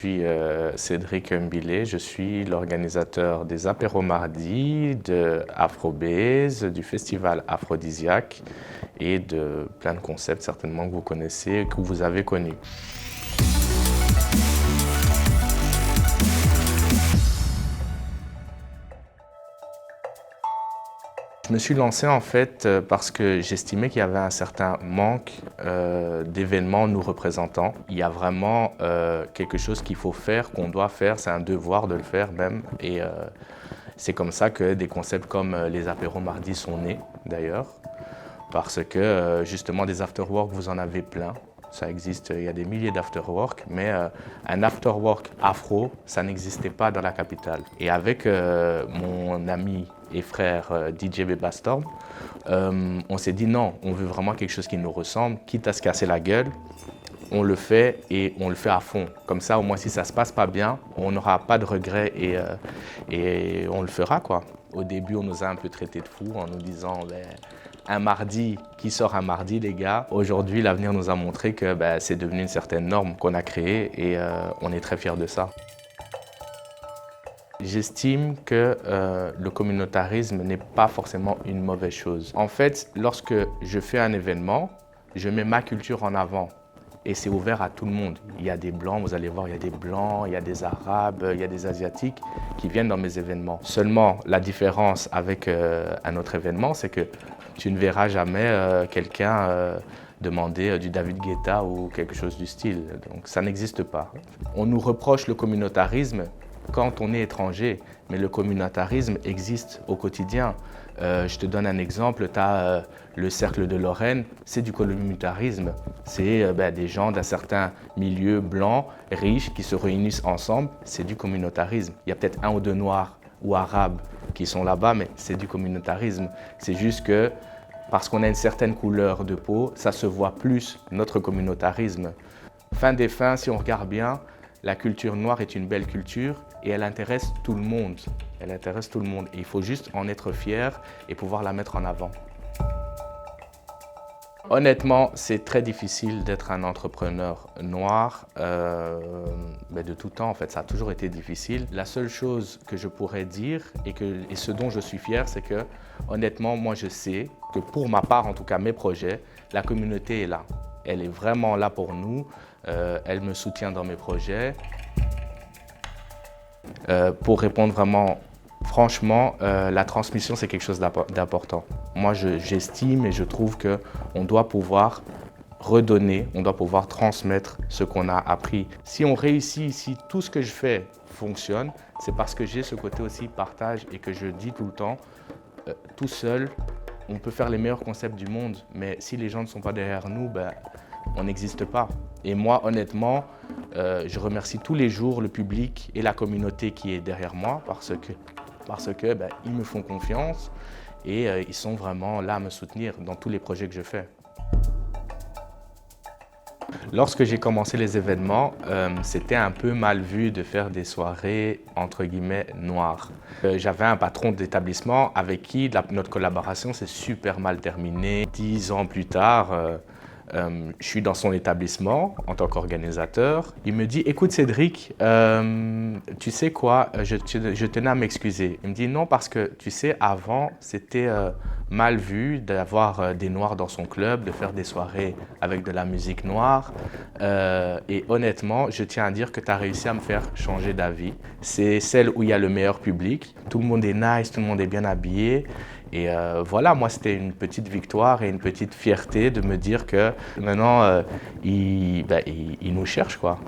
Je suis Cédric Mbilé, je suis l'organisateur des apéros mardis, de Afrobase, du festival Aphrodisiaque et de plein de concepts certainement que vous connaissez et que vous avez connus. Je me suis lancé en fait parce que j'estimais qu'il y avait un certain manque d'événements nous représentant. Il y a vraiment quelque chose qu'il faut faire, qu'on doit faire, c'est un devoir de le faire même. Et c'est comme ça que des concepts comme les apéros mardis sont nés d'ailleurs. Parce que justement des afterwork, vous en avez plein. Ça existe, il y a des milliers d'afterwork, mais un afterwork afro, ça n'existait pas dans la capitale. Et avec mon ami et frère DJ Bebastorm, on s'est dit non, on veut vraiment quelque chose qui nous ressemble, quitte à se casser la gueule, on le fait et on le fait à fond. Comme ça, au moins si ça se passe pas bien, on n'aura pas de regrets et on le fera quoi. Au début, on nous a un peu traités de fous en nous disant un mardi qui sort un mardi, les gars. Aujourd'hui, l'avenir nous a montré que c'est devenu une certaine norme qu'on a créée et on est très fiers de ça. J'estime que le communautarisme n'est pas forcément une mauvaise chose. En fait, lorsque je fais un événement, je mets ma culture en avant. Et c'est ouvert à tout le monde. Il y a des blancs, vous allez voir, il y a des blancs, il y a des arabes, il y a des asiatiques qui viennent dans mes événements. Seulement, la différence avec un autre événement, c'est que tu ne verras jamais quelqu'un demander du David Guetta ou quelque chose du style. Donc ça n'existe pas. On nous reproche le communautarisme quand on est étranger, mais le communautarisme existe au quotidien. Je te donne un exemple, tu as le cercle de Lorraine, c'est du communautarisme. C'est des gens d'un certain milieu blanc, riche, qui se réunissent ensemble, c'est du communautarisme. Il y a peut-être un ou deux noirs ou arabes qui sont là-bas, mais c'est du communautarisme. C'est juste que parce qu'on a une certaine couleur de peau, ça se voit plus, notre communautarisme. Fin des fins, si on regarde bien, la culture noire est une belle culture et elle intéresse tout le monde. Elle intéresse tout le monde et il faut juste en être fier et pouvoir la mettre en avant. Honnêtement, c'est très difficile d'être un entrepreneur noir de tout temps. En fait, ça a toujours été difficile. La seule chose que je pourrais dire et ce dont je suis fier, c'est que honnêtement, moi je sais que pour ma part, en tout cas mes projets, la communauté est là. Elle est vraiment là pour nous. Elle me soutient dans mes projets. Pour répondre vraiment franchement, la transmission, c'est quelque chose d'important. Moi, j'estime et je trouve qu'on doit pouvoir redonner, on doit pouvoir transmettre ce qu'on a appris. Si on réussit, si tout ce que je fais fonctionne, c'est parce que j'ai ce côté aussi partage et que je dis tout le temps, tout seul, on peut faire les meilleurs concepts du monde, mais si les gens ne sont pas derrière nous, on n'existe pas. Et moi, honnêtement, je remercie tous les jours le public et la communauté qui est derrière moi parce que ils me font confiance et ils sont vraiment là à me soutenir dans tous les projets que je fais. Lorsque j'ai commencé les événements, c'était un peu mal vu de faire des soirées entre guillemets noires. J'avais un patron d'établissement avec qui notre collaboration s'est super mal terminée. 10 ans plus tard, je suis dans son établissement en tant qu'organisateur. Il me dit « Écoute Cédric, tu sais quoi, je tenais à m'excuser. » Il me dit « Non, parce que tu sais, avant, c'était mal vu d'avoir des Noirs dans son club, de faire des soirées avec de la musique noire. Et honnêtement, je tiens à dire que tu as réussi à me faire changer d'avis. C'est celle où il y a le meilleur public. Tout le monde est nice, tout le monde est bien habillé. » Et voilà, moi, c'était une petite victoire et une petite fierté de me dire que maintenant, il nous cherche, quoi.